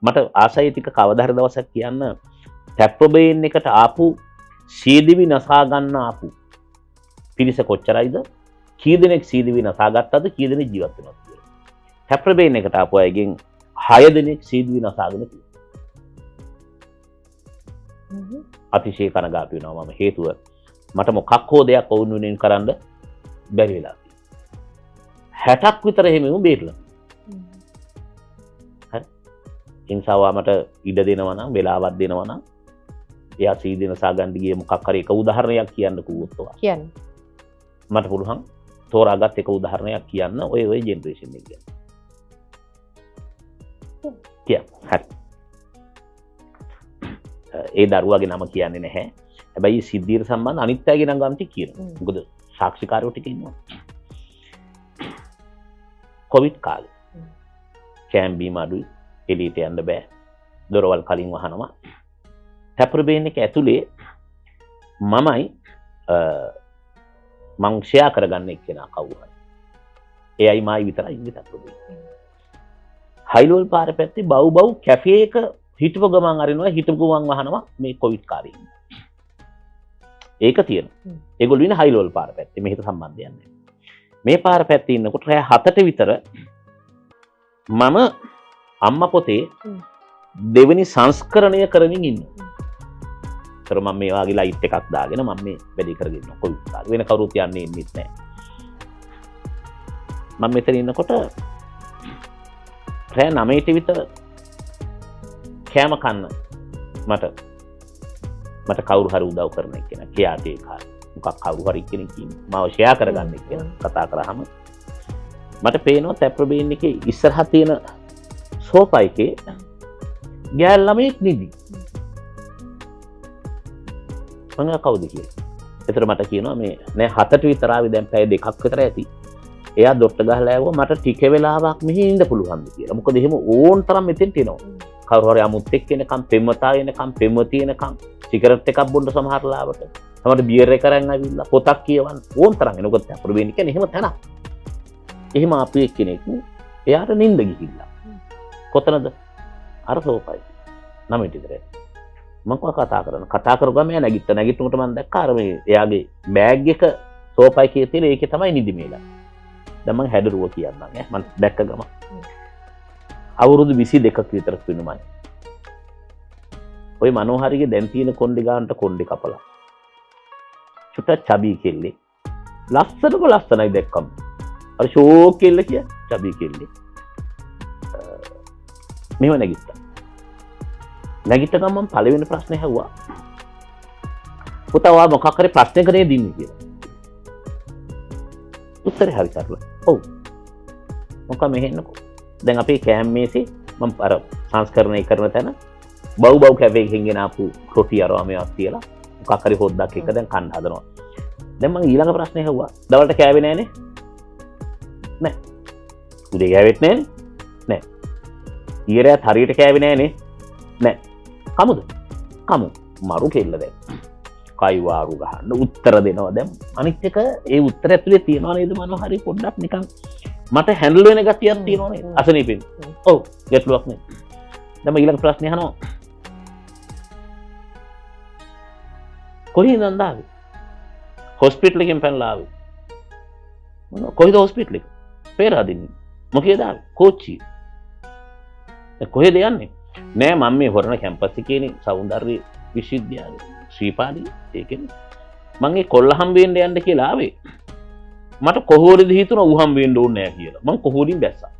මට ආසයි ටික කවදා හරි දවසක් කියන්න ටැප්‍රොබේන් එකට ආපු සීදිවි නසා ගන්න ආපු පිරිස කොච්චරයිද? කී දෙනෙක් සීදිවි නසා ගත්තද? කී දෙනෙක් ජීවත් වෙනවද කියලා. ටැප්‍රොබේන් එකට ආපු අයගෙන් 6 දෙනෙක් සීදිවි නසාගෙන තියෙනවා. අතිශය කනගාටු වෙනවා මම. හේතුව මට මොකක් හෝ දෙයක් වුණ වෙනින් කරන්න බැරි වෙලා තියෙනවා. 60ක් විතර එහෙම බේරලා. හරි. ඉන්සාවා මට ඉඩ දෙනවා නම් වෙලාවක් දෙනවා නම් එයා සීදින සාගන්න ගියේ මොකක් හරි එක උදාහරණයක් කියන්න කිව්වොත් ඔයා. කියන්න. මට පුළුවන් තෝරාගත් එක උදාහරණයක් කියන්න ඔය ජෙනරේෂන් එක ගැන. හරි. ඒ දරුවාගේ නම කියන්නේ නැහැ. හැබැයි සිද්ධියට සම්බන්ධ අනිත් අයගේ නම් ගාමිට කියනවා. මොකද සාක්ෂිකාරයෝ ටික ඉන්නවා. කොවිඩ් කාලේ. කැම් බීම අඩුයි. එළියට යන්න බෑ. දොරවල් කලින් වහනවා. ටැප්‍රොබේන් එක ඇතුලේ මමයි මං ෂෙයා කරගන්න එක්කෙනා කවුරු හරි. එයයි මායි විතරයි ඉන්නේ ටැප්‍රොබේන්. හයිලෝල් පාර පැත්තේ බව් කැෆේ එක හිටපු ගමන් අරිනවා හිටපු ගමන් වහනවා මේ කොවිඩ් කාලේ. ඒක තියෙනවා. ඒගොල්ලෝ ඉන්නේ හයිලෝල් පාර පැත්තේ. මෙහෙට සම්බන්ධයක් නැහැ. මේ පාර පැත්තේ ඉන්නකොට රෑ 7ට විතර මම අම්මා පොතේ දෙවෙනි සංස්කරණය කරමින් ඉන්නවා. ඒතර මම මේ වාගේ ලයිට් එකක් දාගෙන මම මේ වැඩි කරගෙන ඉන්නවා කොවිඩ් කාලේ. වෙන කවුරුත් යන්නේ ඉන්නෙත් නැහැ. මම මෙතන ඉන්නකොට රෑ 9ට විතර කෑම කන්න මට කවුරු හරි උදව් කරන කෙනෙක් කියාට ඒ කාලේ මොකක් කවුරු හරි කෙනෙක් මාව ෂෙයා කරගන්න කියලා කතා කරාම මට පේනවා ටැප්‍රොබේන් එකේ ඉස්සරහා තියෙන සෝෆා එකේ ගෑල් ළමෙක් නිදි. මම කවුද කියලා. ඒතර මට කියනවා මේ නෑ 7ට විතර ආවේ දැන් පැය 2ක් විතර ඇති. එයා දොට්ට ගහලා ඇව්වා මට ටික වෙලාවක් මෙහි ඉන්න පුළුවන්ද කියලා. මොකද එහෙම ඕන් තරම් මෙතෙන්ට එනවා. කවුරු හරි අමුත් එක්ක එනකම් පෙම්වතා එනකම් පෙම්වතිය එනකම් සිගරට් එකක් බොන්න සමහර ලාවට. තමයි බියර් එක අරන් ආවිල්ලා පොතක් කියවන්න ඕන් තරම් එනකොට ටැප්‍රොබේන් කියන්නේ එහෙම තැනක්. එහෙම ආපු එක්කෙනෙක් එයාට නිින්ද ගිහිල්ලා. කොතනද? අර සෝෆායි. 9ට විතර. මම කතා කරගම එයා නැගිටිනකොට මම දැක්කා අර මේ එයාගේ බෑග් එක සෝෆා එකේ තියෙන ඒකේ තමයි නිදි මේලා. දැන් මම හැඩරුව කියන්නම් ඈ මම දැක්ක ගම. අවුරුදු 22ක් විතර වෙනුමයි. ඔය මනෝහරිගේ දැන් තියෙන කොණ්ඩේ ගන්නට කොණ්ඩේ කපලා. චුට්ටක් චබි කෙල්ලේ. ලස්සනයි දැක්කම. අර ෂෝ කෙල්ල කිය චබි කෙල්ලේ. මෙහෙම නැගිට්ටා. නැගිට්ට ගමන් මම පළවෙනි ප්‍රශ්නේ ඇහුවා. පුතා ඔයා මොකක් හරි ප්‍රශ්නයකට දෙන්නේ කියලා. උත්තරේ හරි කරලා. ඔව්. මොකක් මෙහෙන්නකෝ. දැන් අපේ කෑම් මේසේ මම අර සංස්කරණය කරන තැන බව් කැෆේ එකකින් ගෙන ආපු රොටි අරවා මේවත් තියලා මොකක් හරි හොද්දක් එක දැන් කන්න හදනවා. දැන් මම ඊළඟ ප්‍රශ්නේ ඇහුවා. දවල්ට කෑවේ නෑනේ? නෑ. උදේ කෑවෙත් නෑනේ? නෑ. ඊයරත් හරියට කෑවේ නෑනේ? නෑ. කමුද? කමු. මරු කෙල්ල දැන්. කයි වාරු ගහන්න උත්තර දෙනවා දැන්. අනිත් එක ඒ උත්තර ඇතුලේ තියනවා නේද මනෝහරි පොඩ්ඩක් නිකන් මට හැන්ඩල් වෙන ගතියක් තියෙනවා නේද? අසනීපෙන්. ඔව් ගැටලුවක් නෑ. දැන් ඊළඟ ප්‍රශ්නේ අහනවා. කොහේ ඉඳන්ද ආවේ? හොස්පිටල් එකෙන් පැනලා ආවේ. කොහෙද හොස්පිටල් එක? පේරාදෙනි. මොකේද ආවේ? කෝච්චිය. කොහෙද යන්නේ? නෑ මම මේ හොරණ කැම්පස් එකේනේ සෞන්දර්ය විශ්වවිද්‍යාලය. ශ්‍රීපාලි ඒකනේ. මම ඒ කොල්ල හම්බ වෙන්න යන්න කියලා ආවේ. මට කොහොරද හිතුණා ඌ හම්බ වෙන්න ඕනේ නෑ කියලා. මම කොහොරින් බැස්සා.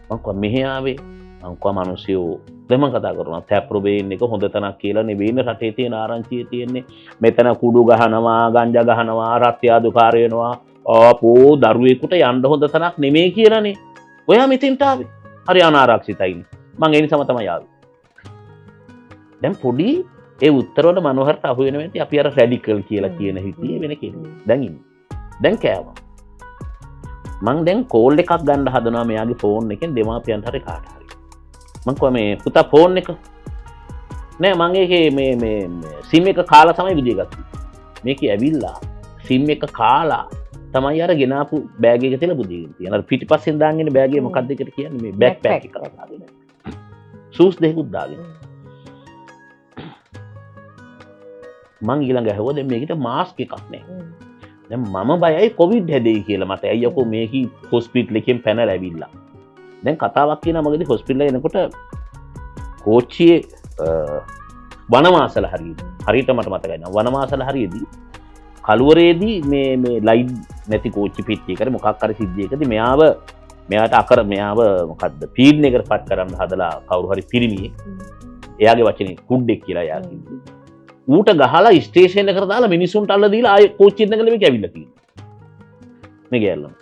මම කොහොම මෙහෙ ආවේ? මම කොහොම මිනිස්සු දැන් මම කතා කරනවා ටැප්‍රොබේන් එක හොඳ තැනක් කියලා නෙවෙයි රටේ තියෙන ආරංචියේ තියෙන්නේ. මෙතන කුඩු ගහනවා, ගංජා ගහනවා, රත්යාදුකාර වෙනවා. ආපෝ දරුවෙකුට යන්න හොඳ තැනක් නෙමෙයි කියලානේ. ඔයා මෙතෙන්ට ආවේ. හරි අනාරක්ෂිතයිනේ. මම ඒ නිසාම තමයි ආවේ. දැන් පොඩි ඒ උත්තරවල මනෝහරට අහු වෙන වෙන්ටි අපි අර රැඩිකල් කියලා කියන හිතියේ වෙන කෙනෙක්. දැන් ඉන්නේ. දැන් කෑවා. මං දැන් කෝල් එකක් ගන්න හදනවා මෙයාගේ ෆෝන් එකෙන් දෙමාපියන්ට හරි කාට හරි. මං කොහේ මේ පුතා ෆෝන් එක නෑ මං ඒකේ මේ සිම් එක කාලා තමයි විදිය ගත්තේ. මේකේ ඇවිල්ලා සිම් එක කාලා තමයි අර ගෙනාපු බෑග් එක තියලා බුදියෙන් තියෙන. අර පිටිපස්සෙන් දාගෙන බෑග් එක මොකක්ද එකට කියන්නේ මේ බෑක් පැක් එක. සූස් දෙකකුත් දාගෙන. මං ඊළඟ ඇහුවා දැන් මේකට මාස්ක් එකක් නැහැ. දැන් මම බයයි කොවිඩ් හැදෙයි කියලා මට. ඇයි යකෝ මේකී හොස්පිටල් එකෙන් පැනලා ඇවිල්ලා. දැන් කතාවක් කියනවා මගදී හොස්පිටල් එකේ එනකොට කෝච්චියේ වනමාසල හරියට මට මතකයි නේද වනමාසල හරියේදී කලුවරේදී මේ ලයිට් නැති කෝච්චි පිටියකට මොකක් හරි සිද්ධියකදී මෙයාට මොකද්ද පීඩන එකට පත් කරන්න හදලා කවුරු හරි පිරිමියෙක් එයාගේ වචනේ කුඩ්ඩෙක් කියලා එයා කිව්වා. ඌට ගහලා ස්ටේෂන් එකට දාලා මිනිස්සුන්ට අල්ල දීලා ආයේ කෝච්චියෙන් නැගලා මේක ඇවිල්ලා තියෙනවා. මේ ගෑල්ලම.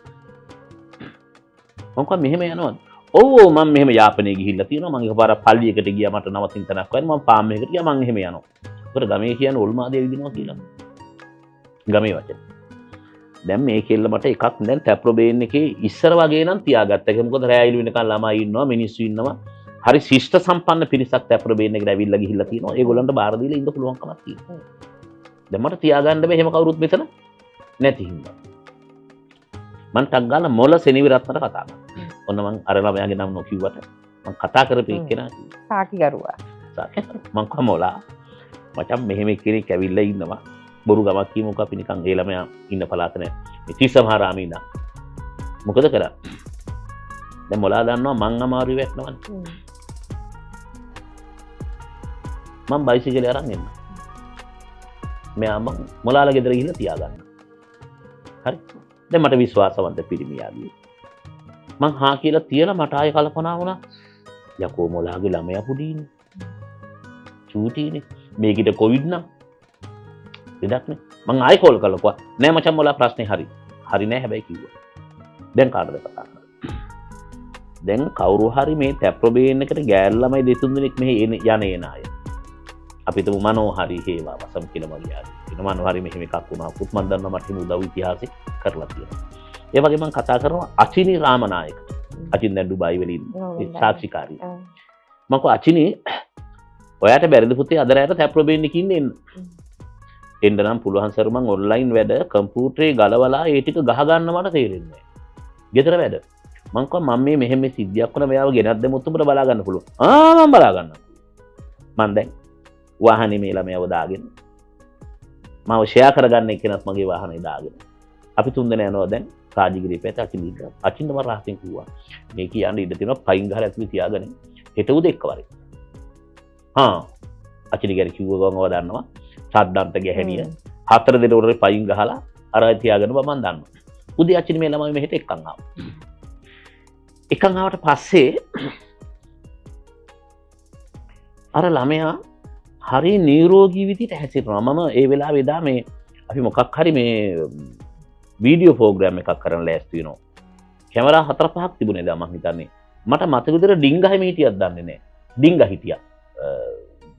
මොකක්ද මෙහෙම යනවද? ඔව් මම මෙහෙම යාපනයේ ගිහිල්ලා තියෙනවා. මම එකපාරක් පල්ලියකට ගියා මට නවතින්න තැනක් හොයන්න මම පාම් එකකට ගියා මම එහෙම යනවා. ඒකට ගමේ කියන්නේ ඔල්මාදේ විදිනවා කියලා. ගමේ වචන. දැන් මේ කෙල්ල මට එකක් දැන් ටැප්‍රොබේන් එකේ ඉස්සර වගේ නම් තියාගත්තා. ඒක මොකද රැයිලු වෙනකන් ළමයි ඉන්නවා මිනිස්සු ඉන්නවා. හරි ශිෂ්ට සම්පන්න පිරිසක් ටැප්‍රොබේන් එකට ඇවිල්ලා ගිහිල්ලා තියෙනවා. ඒගොල්ලන්ට බාර දීලා ඉන්න පුළුවන් කමක් තියෙනවා. දැන් මට තියාගන්න බෑ එහෙම කවුරුත් මෙතන නැති හින්දා. මං ටක් ගාලා මොළ සෙනවිරත්නට කතා කරා. ඔන්න මං අර ළමයාගේ නම නොකියුවට මං කතා කරපේ කෙනා සාකි ගරුවා. මං කව මොලා මචං මෙහෙම කෙනෙක් ඇවිල්ලා ඉන්නවා. බොරු ගමක් කියමුකෝ අපි නිකන් ඒ ළමයා ඉන්න පළාත නෑ. ඉති සමහරාමී ඉන්නා. මොකද කරා? දැන් මොලා දන්නවා මං අමාරුයි වැටෙනවනේ. මං බයිසිකලේ අරන් එන්න. මෙයා මං මොලාලා ගෙදර ගිහිල්ලා තියාගන්න. හරි. දැන් මට විශ්වාසවන්ත පිරිමියාගේ. මං හා කියලා තියලා මට ආයෙ කල්පනා වුණා. යකෝ මොලාගේ ළමයා පුඩීනේ. චූටිනේ. මේකිට කොවිඩ් නම්. දෙයක් නේ. මං ආයෙ කෝල් කළා. නෑ මචං මොලා ප්‍රශ්නේ හරි. හරි නෑ හැබැයි කිව්වා. දැන් කාටද කතා කරන්නේ? දැන් කවුරු හරි මේ ටැප්‍රොබේන් එකට ගෑල් ළමයි දෙතුන් දෙනෙක් මෙහි යන අය. අපි තුමු මනෝ හරි හේවා වසම් කියලා මගේ ආදී. එන මනෝ හරි මෙහෙම එකක් වුණා. පුත් මන් දන්නවා මට හිමු උදව් ඉතිහාසෙ කරලා තියෙනවා. ඒ වගේ මම කතා කරනවා අචිනි රාමනායක. අචින් දැන් ඩුබායි වල ඉන්නේ. සාක්ෂිකාරී. මම කෝ අචිනි ඔයාට බැරිද පුතේ අද රැයට ටැප්‍රොබේන් එකකින් එන්න. එන්න නම් පුළුවන් සර් මං ඔන්ලයින් වැඩ කම්පියුටරේ ගලවලා ඒ ටික ගහ ගන්න මට තේරෙන්නේ නැහැ. ගෙදර වැඩ. මං කව මම මේ මෙහෙම සිද්ධියක් වුණා මෙයාව ගෙනත් දෙමුත් උඹට බලා ගන්න පුළුවන්. මම බලා ගන්නවා. මං දැන් වාහනේ මේ ළමයාව දාගෙන මාව ෂෙයා කරගන්න එක්කෙනත් මගේ වාහනේ දාගෙන අපි තුන්දෙනා යනවා දැන් රාජගිරිය පැත්ත අචින්ද මම රහසින් කිව්වා මේ කියන්නේ ඉඳ තියෙනවා පයින් ගහලා ඇතුලේ තියාගෙන හෙට උදේ එක්කවරේ. අචිනි ගැන කිව්ව ගමන් දන්නවා සද්දන්ත ගැහණිය හතර දෙනෙකුට පයින් ගහලා අර තියාගෙන මම දන්නවා. උදේ අචිනි මේ ළමයි මෙහෙට එක්කන් ආවා. එකන් ආවට පස්සේ අර ළමයා හරි නිරෝගී විදිහට හැසිරෙනවා. මම ඒ වෙලාවේ එදා මේ අපි මොකක් හරි මේ වීඩියෝ ප්‍රෝග්‍රෑම් එකක් කරන්න ලෑස්ති වෙනවා. කැමරා 4-5ක් තිබුණේ එදා මම හිතන්නේ. මට මතක විතර ඩිංගා හිටියක් දන්නේ නැහැ. ඩිංගා හිටියා.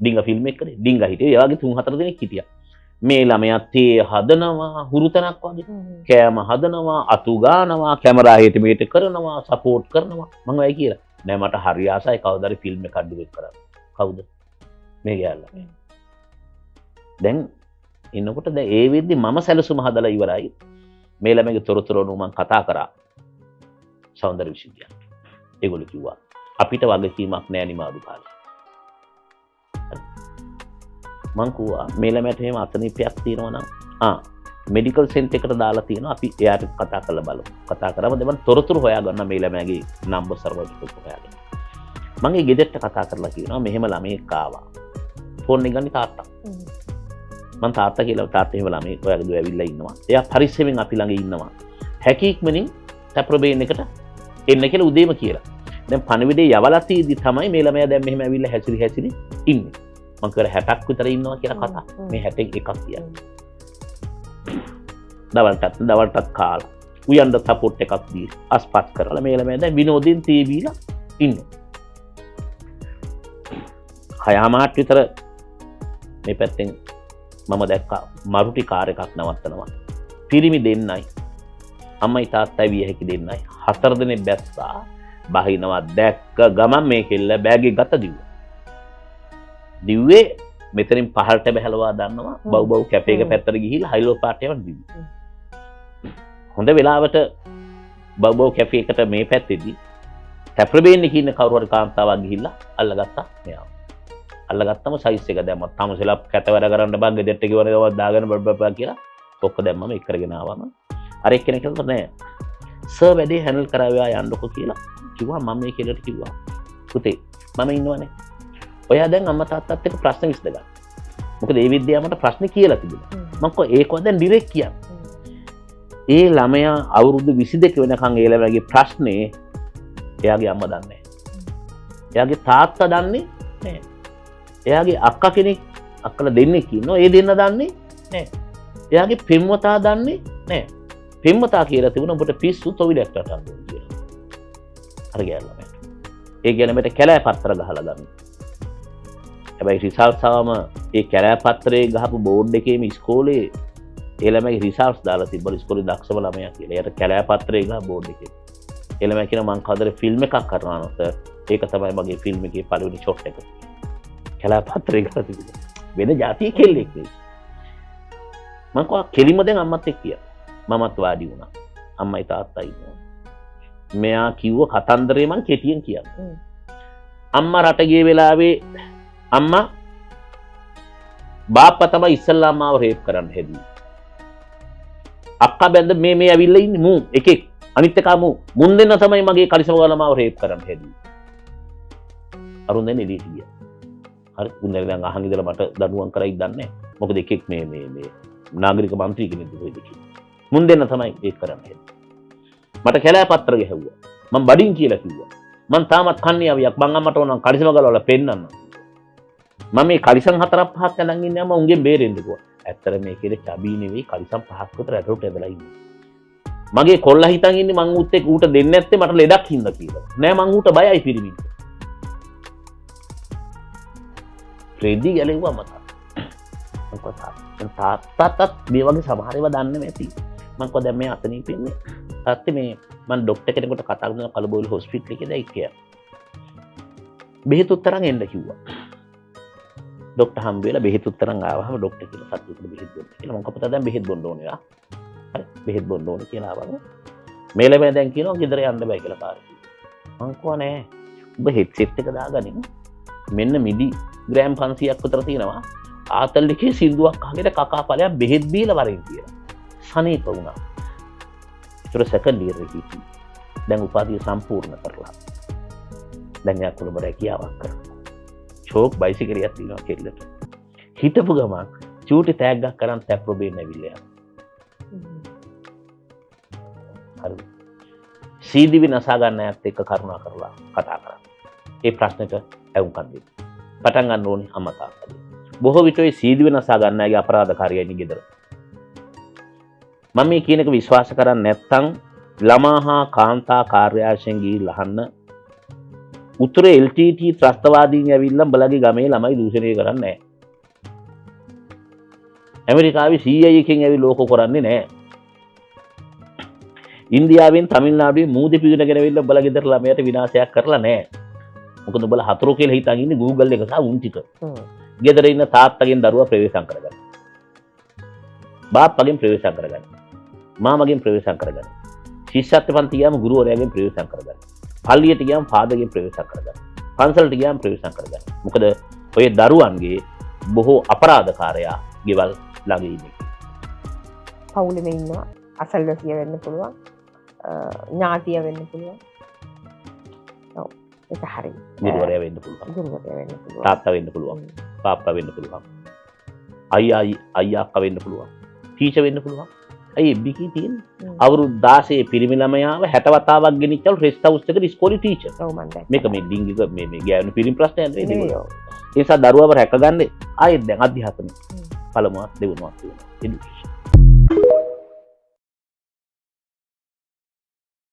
ඩිංගා ෆිල්ම් එකකනේ ඩිංගා හිටියේ. ඒ වගේ 3-4 දෙනෙක් හිටියා. මේ ළමයා තේ හදනවා හුරුතනක් වගේ. කෑම හදනවා, අතු ගානවා, කැමරා හෙට මෙහෙට කරනවා, සපෝට් කරනවා. මම ඔය කියලා. නෑ මට හරි ආසයි කවදාද ෆිල්ම් එකක් ඩිරෙක්ට් කරන්න. කවුද? මේ ගෑල්ලා. දැන් ඉන්නකොට දැන් ඒ වෙද්දි මම සැලසුම හදලා ඉවරයි. මේ ළමයිගේ තොරතුරු මම කතා කරා. සෞන්දර්ය විශ්වවිද්‍යාලය. ඒගොල්ලෝ කිව්වා අපිට වගකීමක් නෑ නිමාඩු කාලේ. මං කිව්වා මේ ළමයට එහෙම අසනීපයක් තියෙනවා නම් මෙඩිකල් සෙන්ටර් එකට දාලා තියෙනවා අපි එයාට කතා කරලා බලමු. කතා කරාම දෙමන් තොරතුරු හොයාගන්න මේ ළමයාගේ නම්බර් සර්වර් එක හොයාගන්න. මම ඒ ගෙදරට කතා කරලා කියනවා මෙහෙම ළමයෙක් ආවා. ෆෝන් එක ගන්න තාත්තා. මං තාත්තා කියලා තාත්තා එහෙම ළමයෙක් ඔයාගේ දුව ඇවිල්ලා ඉන්නවා. එයා පරිස්සමෙන් අපි ළඟ ඉන්නවා. හැකීක්මනින් ටැප්‍රොබේන් එකට එන්න කියලා උදේම කියලා. දැන් පණවිඩේ යවලා තීදි තමයි මේ ළමයා දැන් මෙහෙම ඇවිල්ලා හැසිරි ඉන්නේ. මං කර 60ක් විතර ඉන්නවා කියලා කතා. මේ 60 එකක් කියන්නේ. දවල්ටත් කාලා. උයන්ද සපෝට් එකක් දීලා අස්පත් කරලා මේ ළමයා දැන් විනෝදෙන් තීවිලා ඉන්නවා. 6:00 විතර මේ පැත්තෙන් මම දැක්කා මරුටි කාර් එකක් නවත්තනවා. පිරිමි දෙන්නයි අම්මයි තාත්තයි විය හැකි දෙන්නයි 4 දෙනෙක් බැස්සා බහිනවා දැක්ක ගමන් මේ කෙල්ල බෑගේ ගත දිව්වා. දිව්වේ මෙතනින් පහළට බහැලවා දන්නවා බව් කැපේ එක පැත්තට ගිහිල්ලා හයිලෝ පාර්ටියක් දිව්වා. හොඳ වෙලාවට බව් කැපේ එකට මේ පැත්තේදී තැප්‍රබේන්නේ කියන කවුරු හරි කාන්තාවක් ගිහිල්ලා අල්ලගත්තා මෙයා. අල්ලගත්තම සයිස් එක දැම්මා. තමසෙලා කැත වැඩ කරන්න බං ගෙදරට ගිහවනේ දාගෙන බබ්බා කියලා ඔක්ක දැම්මම එක් කරගෙන ආවම අර එක්කෙනෙක් කිව්වා නෑ සර් වැඩේ හැන්ඩල් කරාවා යන්නකො කියලා කිව්වා. මම මේ කෙල්ලට කිව්වා පුතේ මම ඉන්නවනේ. ඔයා දැන් අම්මා තාත්තත් එක්ක ප්‍රශ්න විසඳගන්න. මොකද ඒ විද්‍යාවට ප්‍රශ්න කියලා තිබුණා. මම කිව්වා ඒකව දැන් ඩිරෙක්ට් කියන්න. ඒ ළමයා අවුරුදු 22 වෙනකන් ඒ ළමයාගේ ප්‍රශ්නේ එයාගේ අම්මා දන්නේ නැහැ. එයාගේ තාත්තා දන්නේ නැහැ. එයාගේ අක්කා කෙනෙක් අක්කලා දෙන්නෙක් ඉන්නවා. ඒ දෙන්න දන්නේ නැහැ. එයාගේ පෙම්වතා දන්නේ නැහැ. පෙම්වතා කියලා තිබුණා ඔබට පිස්සු තොවිලක් රටන්න කියලා. අර ගෑල්ලා ඒ කියන්නේ මට කැලෑ පත්‍ර ගහලා ගන්න. හැබැයි රිසල්ට්ස් ආවම ඒ කැලෑ පත්‍රේ ගහපු බෝඩ් එකේම ඉස්කෝලේ ඒ ළමයි රිසල්ට්ස් දාලා තිබ්බලු ඉස්කෝලේ දක්ෂම ළමයා කියලා. එයාට කැලෑ පත්‍රේ ගහ බෝඩ් එකේ. ඒ ළමයා කියන මං කවදාද ෆිල්ම් එකක් කරනවා නෝ සර්. ඒක තමයි මගේ ෆිල්ම් එකේ පළවෙනි ෂොට් එක. කැලෑ පත්‍රේ ගහලා තිබුණා. වෙන જાතිය කෙල්ලෙක් නේ. මං කෝ කෙලිම දැන් අම්මත් එක්ක ගියා. මමත් වාඩි වුණා. අම්මයි තාත්තයි ඉන්නවා. මෙයා කිව්ව කතන්දරේ මං කෙටියෙන් කියන්නම්. අම්මා රට ගිය වෙලාවේ අම්මා බාප්පා තමයි ඉස්සල්ලාම මාව රේප් කරන්න හැදුවේ. අක්කා බැඳ මේ ඇවිල්ලා ඉන්නේ මූ එකෙක් අනිත් එකා මුන් දෙන්න තමයි මගේ කලිසම ගාලා මාව රේප් කරන්න හැදුවේ. අරුන් දැන් එළියට ගියා. හරි උන්දර දැන් අහන් ඉඳලා මට දඬුවම් කරයිද දන්නේ නැහැ. මොකද එකෙක් මේ නාගරික මන්ත්‍රී කෙනෙක් දුවයිද කියලා. මුන් දෙන්න තමයි ඒක කරන්න හැදුවේ. මට කැලෑ පත්‍ර ගැහුවා. මම බඩින් කියලා කිව්වා. මං තාමත් කන්නේ අවියක් මං අම්මට ඕනම් කලිසම ගලවලා පෙන්නන්න. මම මේ කලිසම් 4-5ක් අඳන් ඉන්නේ මම උන්ගෙන් බේරෙන්න කිව්වා. ඇත්තට මේ කෙලේ චබී නෙවෙයි කලිසම් 5ක් විතර ඇටරට ඇදලා ඉන්නේ. මගේ කොල්ලා හිතන් ඉන්නේ මං ඌත් එක්ක ඌට දෙන්නේ නැත්තේ මට ලෙඩක් හින්දා කියලා. නෑ මං ඌට බයයි පිරිමින්ට. ෆ්‍රෙඩි ගැලෙව්වා මට. මං කොහොමද තාත්තත් මේ වගේ සමහර ඒවා දන්නේ නැති. මං කොහොමද දැන් මේ අතනින් පින්නේ. තාත්තේ මේ මම ડોක්ටර් කෙනෙකුට කතා කරන කලබෝල හොස්පිටල් එකේ දැයි කියා. බෙහෙත් උත්තරන් එන්න කිව්වා. ડોක්ටර් හම්බ වෙලා බෙහෙත් උත්තරන් ආවම ડોක්ටර් කියලා සතුටුට බෙහෙත් දුන්නා. කියලා මම කපුටා දැන් බෙහෙත් බොන්න ඕනේ ආ. හරි බෙහෙත් බොන්න ඕනේ කියලා ආවම මේ ළමයා දැන් කියනවා ගෙදර යන්න බෑ කියලා පාරේ. මං කිව්වා නෑ. ඔබ හෙඩ්සෙට් එක දාගනින්. මෙන්න මිඩි ග්‍රෑම් 500ක් විතර තියෙනවා. ආතල් එකේ සින්දුවක් අහගෙන කකා ඵලයක් බෙහෙත් බීලා වරින් කියලා. සනීප වුණා. ඒතර සෙකන්ඩ් ඉයර් එකේ දැන් උපාධිය සම්පූර්ණ කරලා. දැන් යා කොළඹ රැකියාවක් කරනවා. චෝක් බයිසිකලියක් තියෙනවා කෙල්ලට. හිටපු ගමන් චූටි තෑග්ගක් කරන් තැප්රොබේන් ඇවිල්ලා යනවා. හරි. සීදිවි නසා ගන්න ඇත් එක්ක කරුණා කරලා කතා කරා. ඒ ප්‍රශ්නෙට ඇවුම්කන් දෙන්න. පටන් ගන්න ඕනේ අම්මා තාත්තා. බොහෝ විට ඒ සීදිවි නසා ගන්න අයගේ අපරාධකාරයයි ගෙදර. මම මේ කියන එක විශ්වාස කරන්නේ නැත්නම් ළමා හා කාන්තා කාර්යාංශයෙන් ගිහිල්ලා අහන්න උතුරේ LTT ත්‍රස්තවාදීන් ඇවිල්ලා බලගේ ගමේ ළමයි දූෂණය කරන්නේ නැහැ. ඇමරිකාවේ CIA එකෙන් ඇවිල්ලා ලෝක කරන්නේ නැහැ. ඉන්දියාවෙන් තමිල්නාඩුවේ මූදි පිදුනගෙන ඇවිල්ලා බලගේ දර ළමයට විනාශයක් කරලා නැහැ. මොකද උඹලා හතුරු කියලා හිතන් ඉන්නේ Google එක සහ උන් ටික. ගෙදර ඉන්න තාත්තගෙන් දරුවා ප්‍රවේශම් කරගන්න. බාප්පගෙන් ප්‍රවේශම් කරගන්න. මාමගෙන් ප්‍රවේශම් කරගන්න. ශිෂ්‍යත්ව පන්ති ගියාම ගුරුවරයාගෙන් ප්‍රවේශම් කරගන්න. පල්ලියට ගියාම ෆාදර්ගෙන් ප්‍රවේශම් කරගන්න. පන්සලට ගියාම ප්‍රවේශම් කරගන්න. මොකද ඔය දරුවන්ගේ බොහෝ අපරාධකාරයා ගෙවල් ළඟ ඉන්නේ. පවුලෙම ඉන්නවා. අසල්වැසිය වෙන්න පුළුවන්. ඥාතිය වෙන්න පුළුවන්. ඔව් ඒක හරි. ගුරුවරයා වෙන්න පුළුවන්. ගුරුවරයා වෙන්න පුළුවන්. තාත්තා වෙන්න පුළුවන්. පාප්පා වෙන්න පුළුවන්. අයියා අක්කා වෙන්න පුළුවන්. ටීචර් වෙන්න පුළුවන්. අයි බිකී තියෙන්නේ. අවුරුදු 16 පිරිමි ළමයාව 60 වතාවක් ගෙනිච්චලු රෙස්ට් හවුස් එකට ඉස්කෝලේ ටීචර්. ඔව් මන් දැක්කා. මේක මේ ඩිංගික මේ ගෑනු පිරිමි ප්‍රශ්නයක් නෙවෙයි. ඒ නිසා දරුවව රැකගන්නේ ආයෙත් දැන් අධ්‍යාපනය. පළමුවත් දෙවෙනුවත් එඩියුකේෂන්.